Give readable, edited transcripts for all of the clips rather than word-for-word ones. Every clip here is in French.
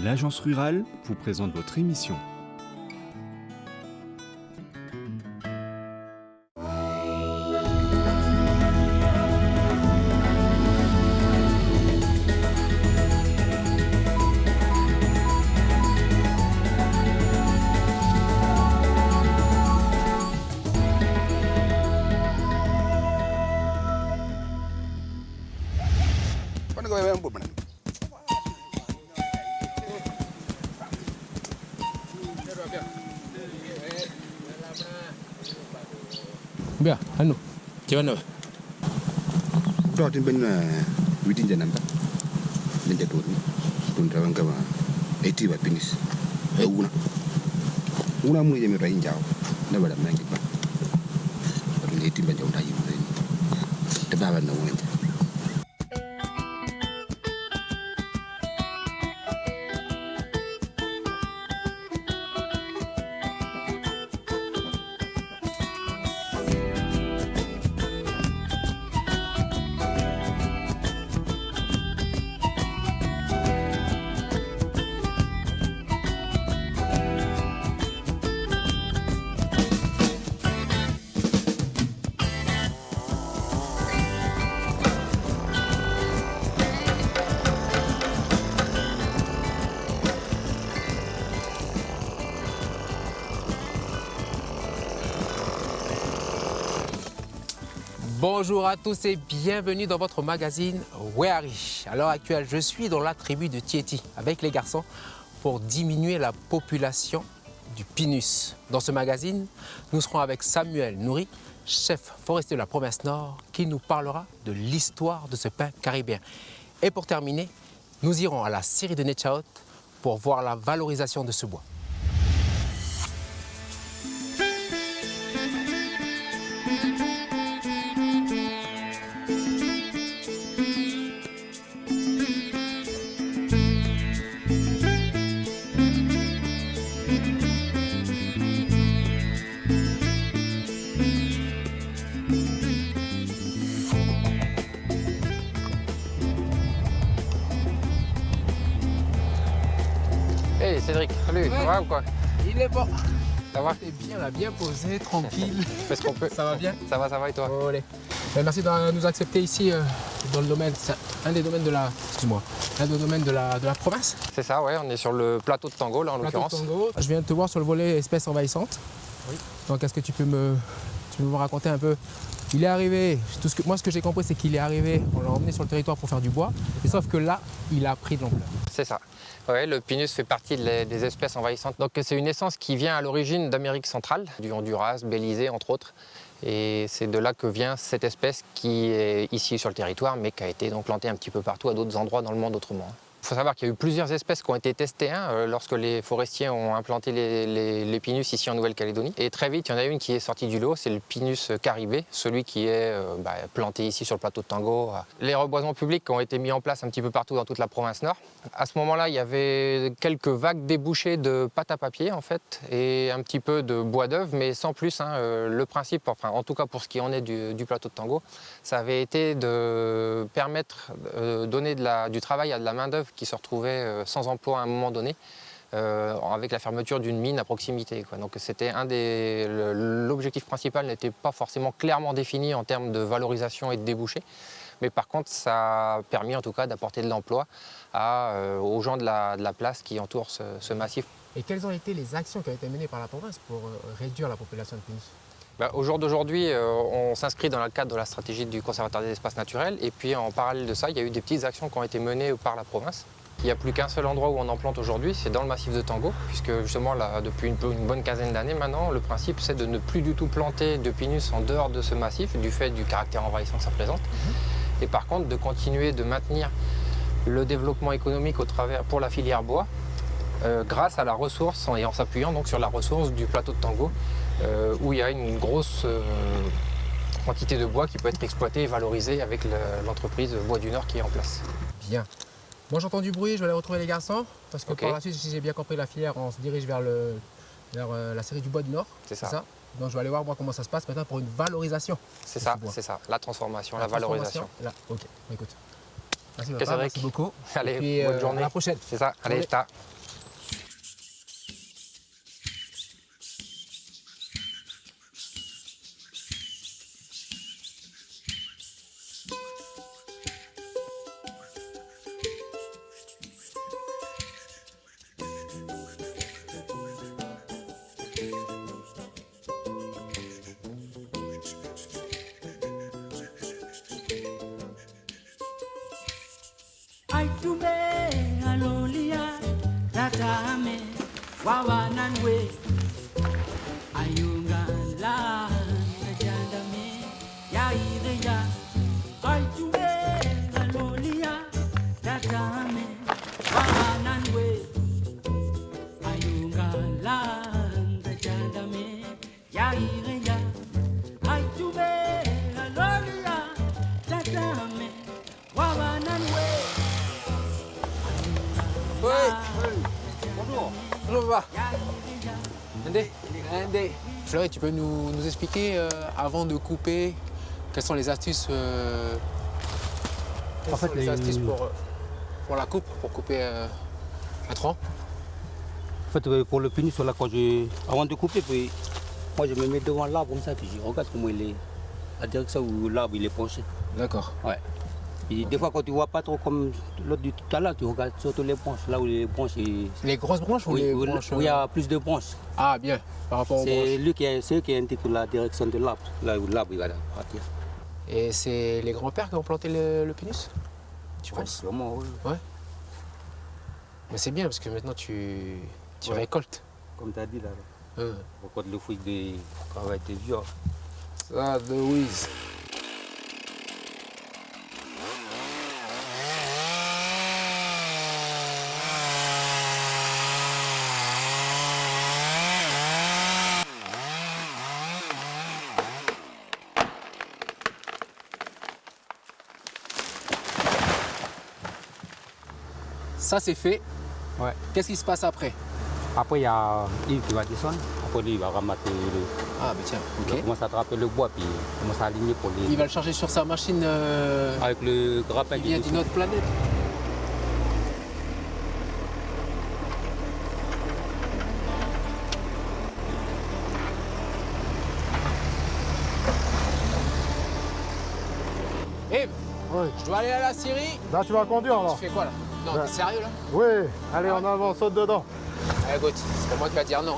l'Agence rurale vous présente votre émission. Mbia, anu. Gimana? Jootin ben widin janam ta. Lenja turni. Tun rawang kama 80 ba pinis. Una. Una mu jemi ray njaaw. Na bada mangi ba. Tun 80 ba jaw tayi mu len. Te baba na wonja. Bonjour à tous et bienvenue dans votre magazine Weari. À l'heure actuelle, je suis dans la tribu de Tieti avec les garçons pour diminuer la population du pinus. Dans ce magazine, nous serons avec Samuel Nouri, chef forestier de la province Nord, qui nous parlera de l'histoire de ce pin caribéen. Et pour terminer, nous irons à la scierie de Netchaot pour voir la valorisation de ce bois. Hey Cédric, salut, Ouais. ça va ou quoi? Il est bon. Ça va? T'es bien là, bien posé, tranquille. On fait ce qu'on peut. Ça va bien? Ça va et toi? Olé. Merci de nous accepter ici dans le domaine, c'est un des domaines de la, excuse-moi, un des domaines de la province. C'est ça, ouais, on est sur le plateau de Tango là en Plateau de l'occurrence. Tango. Je viens de te voir sur le volet espèces envahissantes. Oui. Donc est-ce que tu peux me raconter un peu? Il est arrivé, moi ce que j'ai compris c'est qu'il est arrivé, on l'a emmené sur le territoire pour faire du bois, et sauf que là, il a pris de l'ampleur. C'est ça. Ouais, le pinus fait partie des espèces envahissantes. Donc c'est une essence qui vient à l'origine d'Amérique centrale, du Honduras, Belize entre autres. Et c'est de là que vient cette espèce qui est ici sur le territoire, mais qui a été donc plantée un petit peu partout à d'autres endroits dans le monde autrement. Il faut savoir qu'il y a eu plusieurs espèces qui ont été testées lorsque les forestiers ont implanté les pinus ici en Nouvelle-Calédonie. Et très vite, il y en a une qui est sortie du lot, c'est le pinus caribé, celui qui est planté ici sur le plateau de Tango. Les reboisements publics ont été mis en place un petit peu partout dans toute la province Nord. À ce moment-là, il y avait quelques vagues débouchées de pâte à papier en fait, et un petit peu de bois d'œuvre, mais sans plus. Le principe, enfin en tout cas pour ce qui en est du plateau de Tango, ça avait été de permettre de donner du travail à de la main-d'œuvre qui se retrouvait sans emploi à un moment donné, avec la fermeture d'une mine à proximité, quoi. Donc c'était l'objectif principal n'était pas forcément clairement défini en termes de valorisation et de débouchés, mais par contre ça a permis en tout cas d'apporter de l'emploi aux gens de la place qui entourent ce massif. Et quelles ont été les actions qui ont été menées par la province pour réduire la population de pinus? Au jour d'aujourd'hui, on s'inscrit dans le cadre de la stratégie du Conservatoire des espaces naturels, et puis en parallèle de ça, il y a eu des petites actions qui ont été menées par la province. Il n'y a plus qu'un seul endroit où on en plante aujourd'hui, c'est dans le massif de Tango, puisque justement là, depuis une bonne quinzaine d'années maintenant, le principe c'est de ne plus du tout planter de pinus en dehors de ce massif, du fait du caractère envahissant que ça présente, et par contre de continuer de maintenir le développement économique pour la filière bois, grâce à la ressource, et en s'appuyant donc sur la ressource du plateau de Tango, où il y a une grosse quantité de bois qui peut être exploitée et valorisée avec l'entreprise Bois du Nord qui est en place. Bien. Moi j'entends du bruit, je vais aller retrouver les garçons, parce que par la suite, si j'ai bien compris la filière, on se dirige vers la scierie du Bois du Nord. C'est ça. Donc je vais aller voir moi comment ça se passe maintenant pour une valorisation. C'est ça, la transformation, la valorisation. Là, ok, écoute. Merci, Ok, papa, Cédric. merci beaucoup. Allez, Et puis, bonne journée. À la prochaine. C'est ça. Allez, Allez. ta. Aitube alolia tatame wawananwe ayunga la jandame ya ideya Aitube alolia tatame wawananwe ayunga la jandame ya ideya Aitube alolia tatame wawananwe. Oui. Bonjour papa. Ndé. Fleury, tu peux nous expliquer avant de couper quelles sont les astuces, En fait, les astuces pour la coupe, pour couper un tronc? En fait, pour le pénis, là, avant de couper, puis, moi je me mets devant l'arbre comme ça, puis je regarde comment il est, la direction où l'arbre il est penché. D'accord. Ouais. Et des fois, quand tu vois pas trop comme l'autre du tout à l'heure, tu regardes surtout les branches, là où les branches. Les grosses branches ou les branches où il y a plus de branches. Ah bien, par rapport aux branches. C'est eux qui indiquent la direction de l'arbre, là où l'arbre il va partir. Et c'est les grands-pères qui ont planté le pénis? Tu Ouais, penses? sûrement, oui. Ouais. Mais c'est bien parce que maintenant tu récoltes. Comme tu as dit là. Quand le fruit de travail était vieux. Ça, de Wiz. Ça c'est fait. Ouais. Qu'est-ce qui se passe après? Après, il y a Yves qui va descendre. Après, lui, il va ramasser Ah bah tiens, Il ok. commence à attraper le bois, puis il commence à aligner pour les. Il va le charger sur sa machine Avec le grappin qui qui vient est d'une dessus. autre planète. Yves, Oui. je dois aller à la Syrie. Là, tu vas conduire Tu alors? fais quoi là? Non, Ouais. t'es sérieux là? Oui. Allez, en avant, saute dedans. Allez, écoute, c'est pas moi qui va dire non.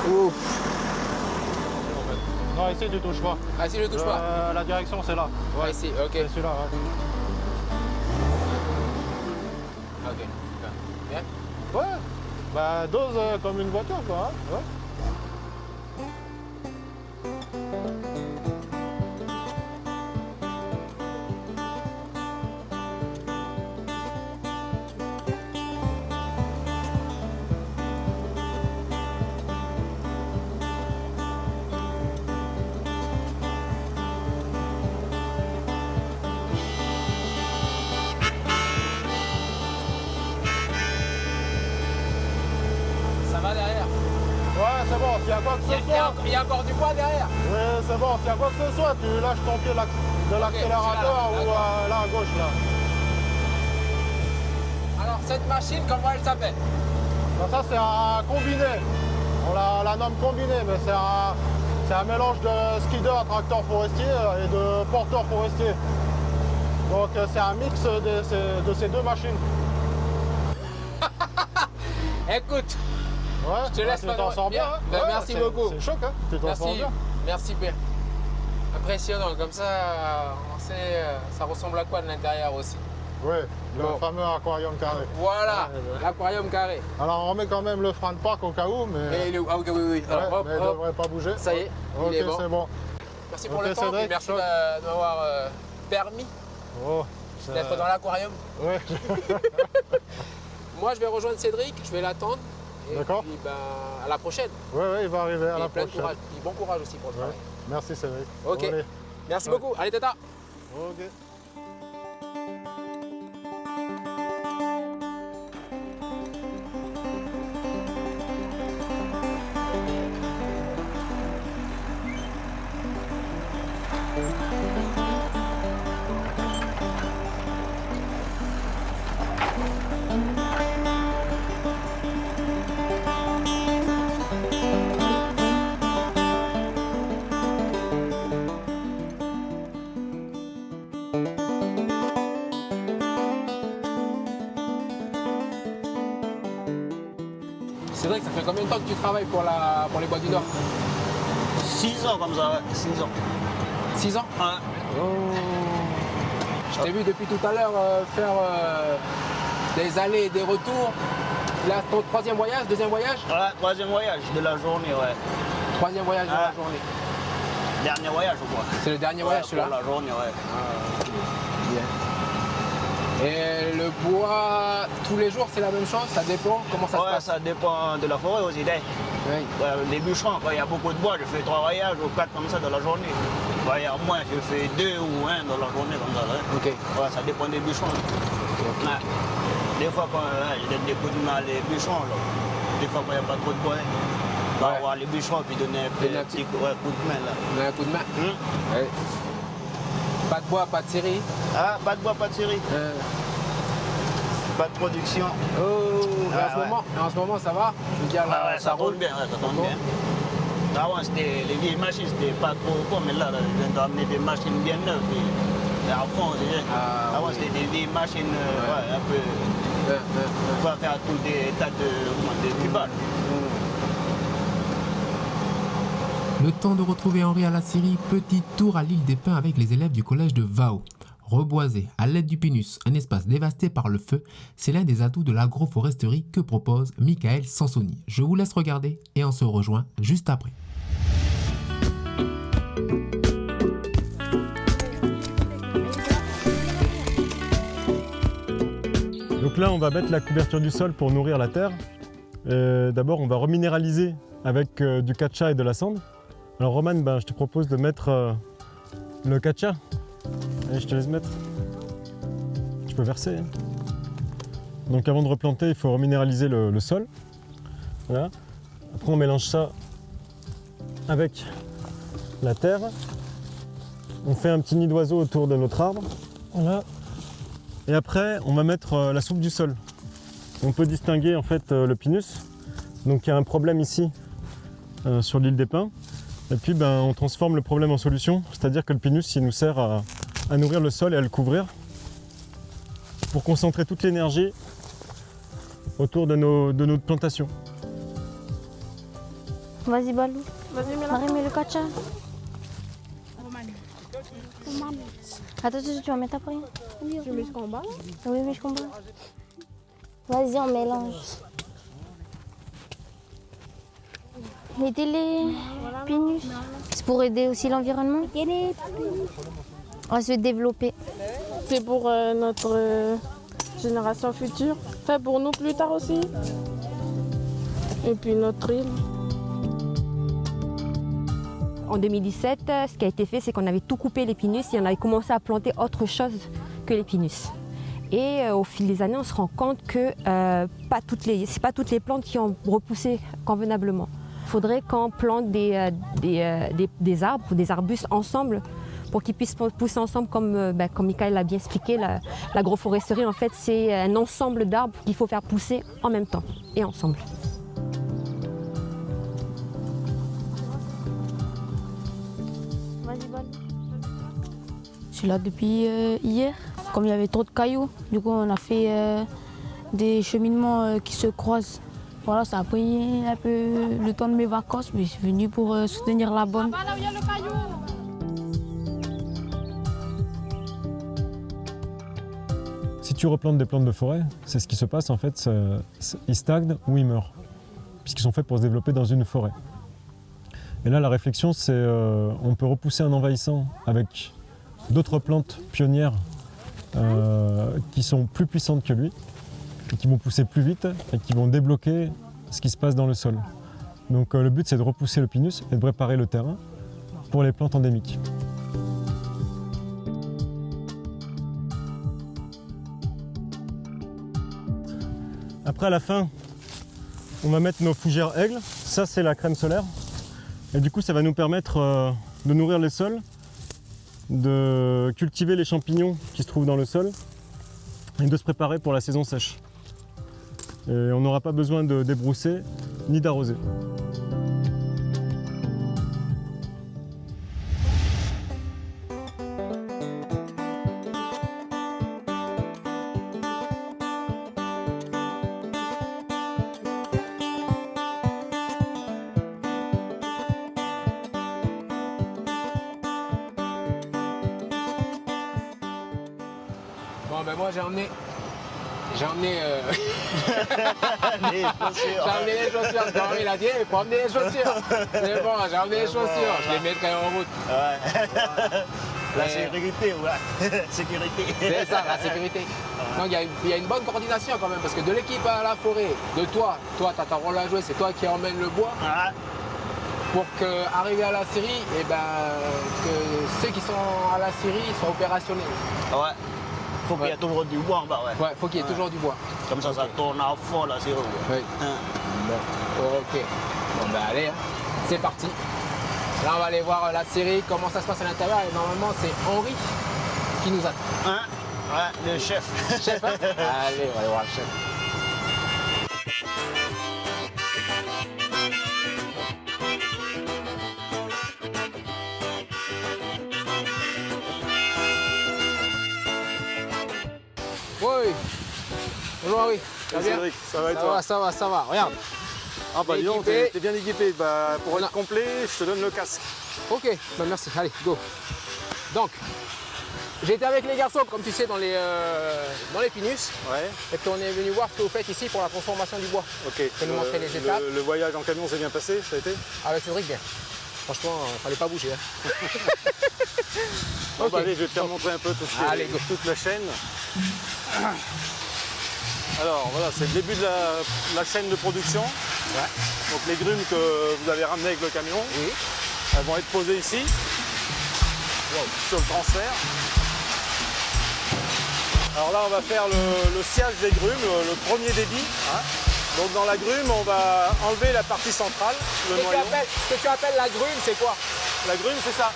Ouf. Non, ici, tu touches pas. Ah, si je touche pas. La direction, c'est là. Ouais, ici, ok. C'est celui-là. Ouais. Ok. Bien. Ouais. Bah, dose comme une voiture, quoi. Hein. Ouais. Ça va derrière. Ouais, c'est bon. S'il y a quoi que ce soit. Il y a encore du poids derrière. Oui, c'est bon. S'il y a quoi que ce soit, tu lâches ton pied de l'accélérateur je suis ou là, là à gauche, là. Alors, cette machine, comment elle s'appelle? Ben, ça, c'est un combiné. On la nomme combiné, mais c'est un mélange de skidder à tracteur forestier et de porteur forestier. Donc, c'est un mix de ces deux machines. Écoute, Ouais, je te laisse tu t'en sors bien. hein. Ben, Ouais, merci c'est- beaucoup. C'est choc, hein. Tu t'en sors merci. bien. Merci, Père. Impressionnant, comme ça, on sait, ça ressemble à quoi de l'intérieur aussi. Ouais, le Bon. fameux aquarium carré. Voilà, Ouais, ouais. l'aquarium carré. Alors, on met quand même le frein de parc au cas où, mais, Et il est où? Ah, ok, oui, oui. ouais, Alors, hop, mais il ne hop. devrait pas bouger. Ça y est, Ok, il est bon. c'est bon. Merci pour Ok, le temps, Cédric, et merci choc. de m'avoir permis Oh, ça- d'être dans l'aquarium. Ouais. Moi, je vais rejoindre Cédric, je vais l'attendre. Et D'accord. puis, ben, à la prochaine. Ouais, il va arriver à Et la plein de prochaine. courage. Et bon courage aussi pour le Ouais. travail. Merci Cédric. Ok. Allez. Merci Ouais. beaucoup. Allez, tata. Ok. C'est vrai que ça fait combien de temps que tu travailles pour les Bois du Nord? 6 ans comme ça, ouais. 6 ans. 6 ans? Ouais. Je t'ai vu depuis tout à l'heure faire des allers et des retours. Là, ton troisième voyage, deuxième voyage? Ouais, troisième voyage de la journée, ouais. Troisième voyage de la journée. Dernier voyage, je crois. C'est le dernier voyage, celui-là? Pour la journée, ouais. Bien. Et le bois, tous les jours, c'est la même chose? Ça dépend? Comment ça se passe? Ça dépend de la forêt aussi. Oui. Les bûcherons, quand il y a beaucoup de bois, je fais 3 voyages ou 4 comme ça dans la journée. Quand il y a moins, je fais 2 ou 1 dans la journée comme ça. Là. Ok. Ouais, ça dépend des bûcherons. Ouais. Des fois, quand je donne des coups de main à les bûcherons, là. Des fois, quand il n'y a pas trop de bois, on va voir les bûcherons et donner un petit coup de main. Là. Donner un coup de main? Ouais. Pas de bois, pas de série? Ah, pas de bois, pas de série. Pas de production. Oh, en ce moment, ça va? Je veux dire, là, ça roule bien, ça tourne bien. Avant, c'était les vieilles machines, c'était pas trop bon, mais là, je viens d'amener des machines bien neuves. Et à fond, avant, c'était des vieilles machines, un peu. On va faire tout des tas de cubage. Le temps de retrouver Henri à la Syrie, petit tour à l'île des Pins avec les élèves du collège de Vao. Reboisé à l'aide du Pinus, un espace dévasté par le feu, c'est l'un des atouts de l'agroforesterie que propose Michael Sansoni. Je vous laisse regarder et on se rejoint juste après. Donc là, on va mettre la couverture du sol pour nourrir la terre. D'abord, on va reminéraliser avec du catcha et de la cendre. Alors Roman, je te propose de mettre le catcha. Allez, je te laisse mettre. Tu peux verser. Hein. Donc avant de replanter, il faut reminéraliser le sol. Voilà. Après, on mélange ça avec la terre. On fait un petit nid d'oiseau autour de notre arbre. Voilà. Et après, on va mettre la soupe du sol. On peut distinguer en fait le pinus. Donc il y a un problème ici sur l'île des Pins. Et puis on transforme le problème en solution. C'est-à-dire que le pinus, il nous sert à nourrir le sol et à le couvrir pour concentrer toute l'énergie autour de notre plantation. Vas-y Balou. Vas-y Marie, mets le catcha. Attends, tu vas mettre après. Je mets jusqu'en bas. Oui, jusqu'en bas. Vas-y, on mélange. Mettez les pinus. C'est pour aider aussi l'environnement. À se développer. C'est pour notre génération future. Fait pour nous plus tard aussi. Et puis notre île. En 2017, ce qui a été fait, c'est qu'on avait tout coupé les pinus et on avait commencé à planter autre chose que les pinus. Et au fil des années, on se rend compte que pas toutes les plantes qui ont repoussé convenablement. Il faudrait qu'on plante des arbres ou des arbustes ensemble pour qu'ils puissent pousser ensemble, comme Michael l'a bien expliqué. L'agroforesterie, en fait, c'est un ensemble d'arbres qu'il faut faire pousser en même temps et ensemble. Je suis là depuis hier. Comme il y avait trop de cailloux, du coup on a fait des cheminements qui se croisent. Voilà, ça a pris un peu le temps de mes vacances, mais je suis venue pour soutenir la bonne. Si tu replantes des plantes de forêt, c'est ce qui se passe en fait, ils stagnent ou ils meurent, puisqu'ils sont faits pour se développer dans une forêt. Et là la réflexion c'est on peut repousser un envahissant avec d'autres plantes pionnières qui sont plus puissantes que lui, et qui vont pousser plus vite et qui vont débloquer ce qui se passe dans le sol. Donc le but c'est de repousser le pinus et de préparer le terrain pour les plantes endémiques. Après à la fin, on va mettre nos fougères aigles. Ça c'est la crème solaire. Et du coup ça va nous permettre de nourrir les sols, de cultiver les champignons qui se trouvent dans le sol et de se préparer pour la saison sèche. Et on n'aura pas besoin de débrousser ni d'arroser. Bon ben moi j'ai emmené Les chaussures. j'ai emmené les chaussures. Parce que il a dit il faut emmener les chaussures. C'est bon, j'ai emmené les chaussures. Je les mettrai en route. Ouais. La sécurité, ouais. Sécurité. C'est ça, la sécurité. Donc il y a une bonne coordination quand même, parce que de l'équipe à la forêt, de toi tu as ta rôle à jouer, c'est toi qui emmène le bois. Ouais. Pour qu'arriver à la scierie, et ben, que ceux qui sont à la scierie soient opérationnels. Ouais. Faut qu'il y ait toujours du bois en bas, ouais. Ouais, faut qu'il y ait toujours du bois. Comme ça tourne à fond la scierie. Oui. Bon, ok. Bon ben allez, hein. C'est parti. Là on va aller voir la scierie, comment ça se passe à l'intérieur. Et normalement c'est Henri qui nous attend. Hein? Ouais, le chef. Chef, hein? Allez, on va aller voir le chef. Oui. Bonjour Henri. Ça va bien? Cédric, ça va et toi? Ça va. Regarde. Ah bah dis donc, t'es bien équipé. Bah, pour être complet, je te donne le casque. Ok, bah merci, allez, go. Donc, j'étais avec les garçons, comme tu sais, dans les Pinus. Ouais. Et puis on est venu voir ce que vous faites ici pour la transformation du bois. Ok. Tu peux nous montrer les étapes. Le voyage en camion s'est bien passé, ça a été? Avec Cédric, bien. Franchement, fallait pas bouger. Hein. Bon, Ok. bah, allez, je vais te faire montrer un peu tout ce qui est- Allez, go. toute la chaîne. Alors voilà, c'est le début de la chaîne de production. Ouais. Donc les grumes que vous avez ramenées avec le camion, Oui. elles vont être posées ici, sur le transfert. Alors là, on va faire le sciage des grumes, le premier débit. Hein. Donc dans la grume, on va enlever la partie centrale, le noyau. Ce que tu appelles la grume, c'est quoi? La grume, c'est ça.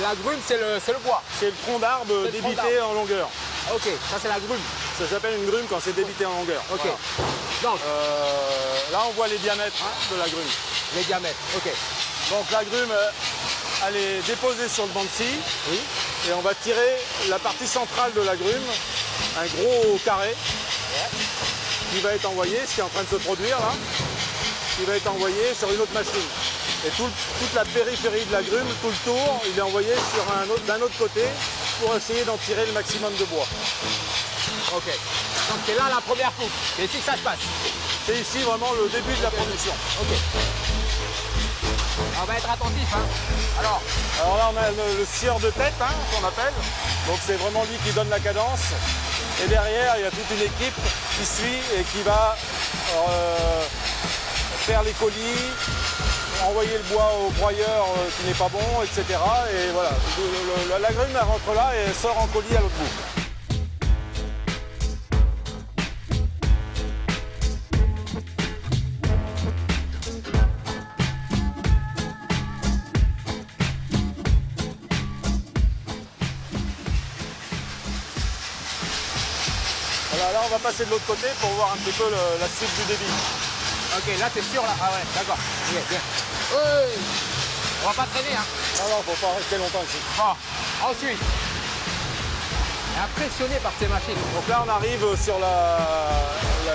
La grume, c'est le bois. C'est le tronc d'arbre le tronc débité en longueur. Ok, ça c'est la grume. Ça s'appelle une grume quand c'est débité en longueur. Ok. Voilà. Donc, Là, on voit les diamètres de la grume. les diamètres, ok. Donc la grume, elle est déposée sur le banc de scie. Oui. Et on va tirer la partie centrale de la grume, un gros carré, qui va être envoyé, ce qui est en train de se produire là, qui va être envoyé sur une autre machine. Et toute la périphérie de la grume, tout le tour, il est envoyé sur d'un autre côté pour essayer d'en tirer le maximum de bois. Ok. Donc c'est là la première coupe. C'est ici que ça se passe. C'est ici vraiment le début de la production. Ok. On va être attentif. Hein. Alors là, on a le scieur de tête, hein, qu'on appelle. Donc c'est vraiment lui qui donne la cadence. Et derrière, il y a toute une équipe qui suit et qui va faire les colis, envoyer le bois au broyeur qui n'est pas bon, etc. Et voilà, la grume elle rentre là et elle sort en colis à l'autre bout. Voilà, là on va passer de l'autre côté pour voir un petit peu la suite du débit. ok, là t'es sûr là. Ah ouais, d'accord. Bien, bien. Oui. On va pas traîner, hein. Non, faut pas rester longtemps ici. Bon, ensuite. Impressionné par ces machines. Donc là on arrive sur la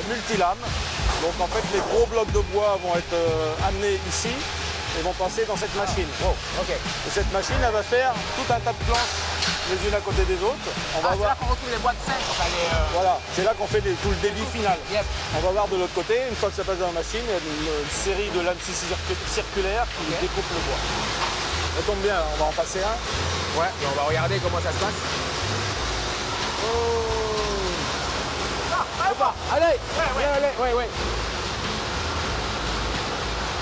multilame. Donc en fait les gros blocs de bois vont être amenés ici et vont passer dans cette machine. Oh, ok. Et cette machine elle va faire tout un tas de planches les unes à côté des autres. On va c'est voir. là qu'on retrouve les bois de sel. Enfin, Voilà, c'est là qu'on fait tout le débit final. Yep. On va voir de l'autre côté, une fois que ça passe dans la machine, il y a une série de lames circulaires qui découpent le bois. Ça tombe bien, on va en passer un. Ouais, et on va regarder comment ça se passe. Oh. Allez, allez, ouais.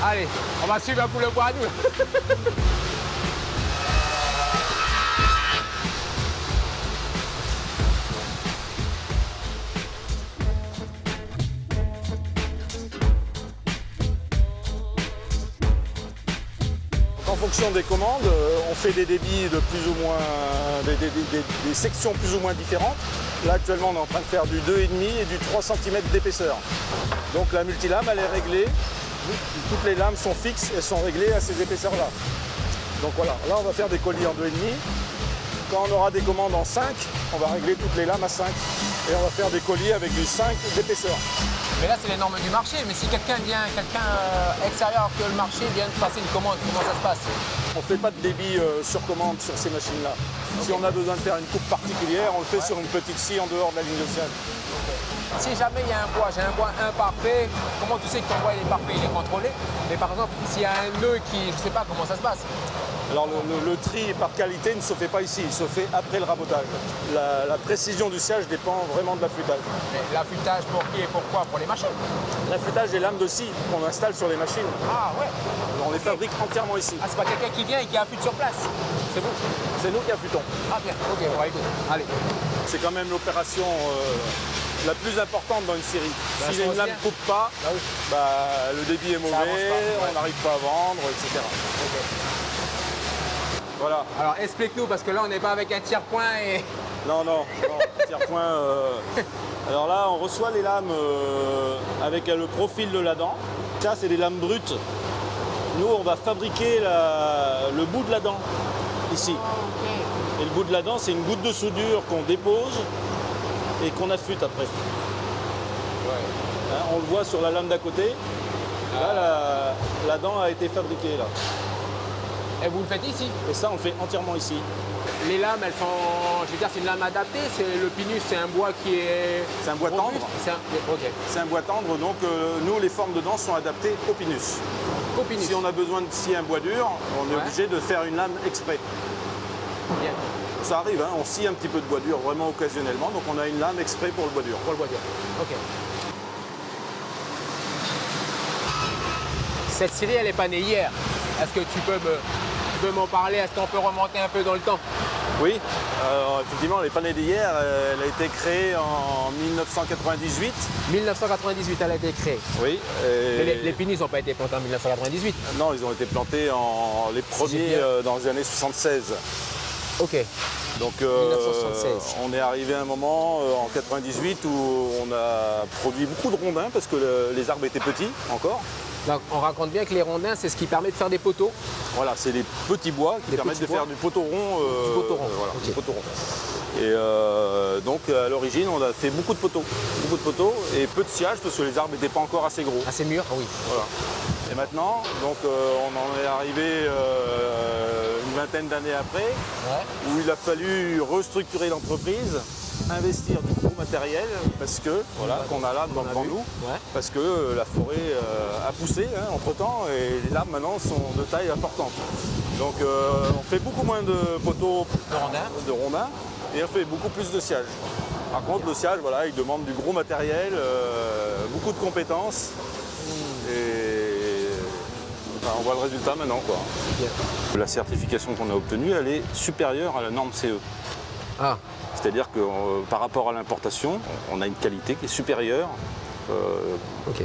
Allez, on va suivre un peu le bois à nous. En fonction des commandes, on fait des débits de plus ou moins, des sections plus ou moins différentes. Là actuellement on est en train de faire du 2,5 et du 3 cm d'épaisseur. Donc la multilame elle est réglée, toutes les lames sont fixes et sont réglées à ces épaisseurs-là. Donc voilà, là on va faire des colis en 2,5. Quand on aura des commandes en 5, on va régler toutes les lames à 5. Et on va faire des colis avec du 5 d'épaisseur. Mais là, c'est les normes du marché. Mais si quelqu'un extérieur que le marché vient de passer une commande, comment ça se passe? On ne fait pas de débit sur commande sur ces machines-là. Si on a besoin de faire une coupe particulière, on le fait sur une petite scie en dehors de la ligne de sciage. Si jamais il y a un bois, j'ai un bois imparfait, comment tu sais que ton bois il est parfait, il est contrôlé? Mais par exemple, s'il y a un nœud qui, je ne sais pas comment ça se passe. Alors le tri par qualité ne se fait pas ici, il se fait après le rabotage. La précision du sciage dépend vraiment de l'affûtage. Mais l'affûtage pour qui et pourquoi? Pour les machines? L'affûtage des lames de scie qu'on installe sur les machines. Ah ouais. On les fabrique entièrement ici. Ah, c'est pas quelqu'un qui vient et qui affûte sur place? C'est vous? C'est nous qui affûtons. Ah bien, ok, on va écouter. Allez. C'est quand même l'opération la plus importante dans une série. Bah, si une lame ne coupe pas, le débit est mauvais, on n'arrive pas à vendre, etc. Okay. Voilà. Alors explique-nous, parce que là on n'est pas avec un tiers-point et... Non, tiers-point. Alors là, on reçoit les lames avec le profil de la dent. Ça, c'est des lames brutes. Nous, on va fabriquer le bout de la dent, ici. Et le bout de la dent, c'est une goutte de soudure qu'on dépose et qu'on affûte après. Hein, on le voit sur la lame d'à côté. Là, la dent a été fabriquée, là. Et vous le faites ici? Et ça, on le fait entièrement ici. Les lames, elles sont, je veux dire, c'est une lame adaptée. Le pinus, c'est un bois qui est... C'est un bois tendre. C'est un bois tendre, donc nous, les formes de dents sont adaptées au pinus. Si on a besoin de scier un bois dur, on est obligé de faire une lame exprès. Bien. Ça arrive, hein, on scie un petit peu de bois dur vraiment occasionnellement, donc on a une lame exprès pour le bois dur. Pour le bois dur, ok. Cette série, elle n'est pas née hier. Est-ce que tu peux m'en parler? Est-ce qu'on peut remonter un peu dans le temps? Oui, effectivement, elle n'est pas née d'hier. Elle a été créée en 1998. 1998, elle a été créée. Oui. Mais les pinus n'ont pas été plantés en 1998. Non, ils ont été plantés les premiers dans les années 76. Ok. Donc 1976. On est arrivé à un moment en 98 où on a produit beaucoup de rondins parce que les arbres étaient petits encore. Donc on raconte bien que les rondins, c'est ce qui permet de faire des poteaux. Voilà, c'est les petits bois qui permettent de faire du poteau rond. Du poteau rond. Voilà, du poteau rond. Et donc à l'origine, on a fait beaucoup de poteaux et peu de sciage parce que les arbres n'étaient pas encore assez gros. Assez mûrs, oui. Voilà. Et maintenant, donc on en est arrivé une vingtaine d'années après, où il a fallu restructurer l'entreprise, investir du gros matériel parce que qu'on a là devant nous, parce que la forêt a poussé entre-temps et les arbres maintenant sont de taille importante. Donc on fait beaucoup moins de poteaux de rondins et on fait beaucoup plus de sciage. Par contre, le sciage, voilà, il demande du gros matériel, beaucoup de compétences et on voit le résultat maintenant, quoi. La certification qu'on a obtenue, elle est supérieure à la norme CE. Ah. C'est-à-dire que par rapport à l'importation, on a une qualité qui est supérieure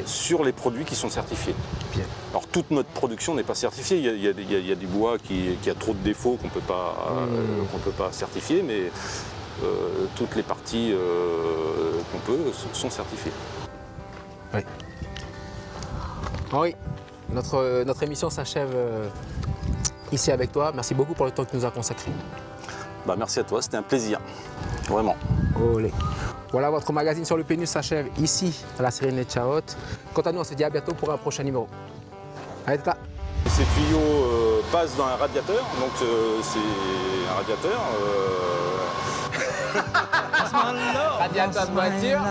sur les produits qui sont certifiés. Bien. Alors toute notre production n'est pas certifiée. Il y a du bois qui a trop de défauts qu'on ne peut pas certifier, mais toutes les parties qu'on peut sont certifiées. Oui. Oui. Notre émission s'achève ici avec toi. Merci beaucoup pour le temps que tu nous as consacré. Merci à toi, c'était un plaisir, vraiment. Olé. Voilà, votre magazine sur le pénis s'achève ici, à la série Netchaot. Quant à nous, on se dit à bientôt pour un prochain numéro. Allez, tata. Ces tuyaux passent dans un radiateur, donc c'est un radiateur. Radiateur de voiture.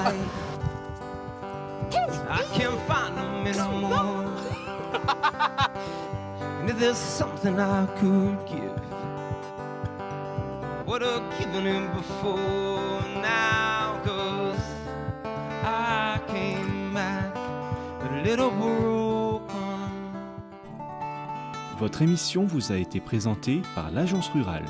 I can't find them anymore. And if there's something I could give, would have given him before now, 'cause I came back a little broken. Votre émission vous a été présentée par l'Agence Rurale.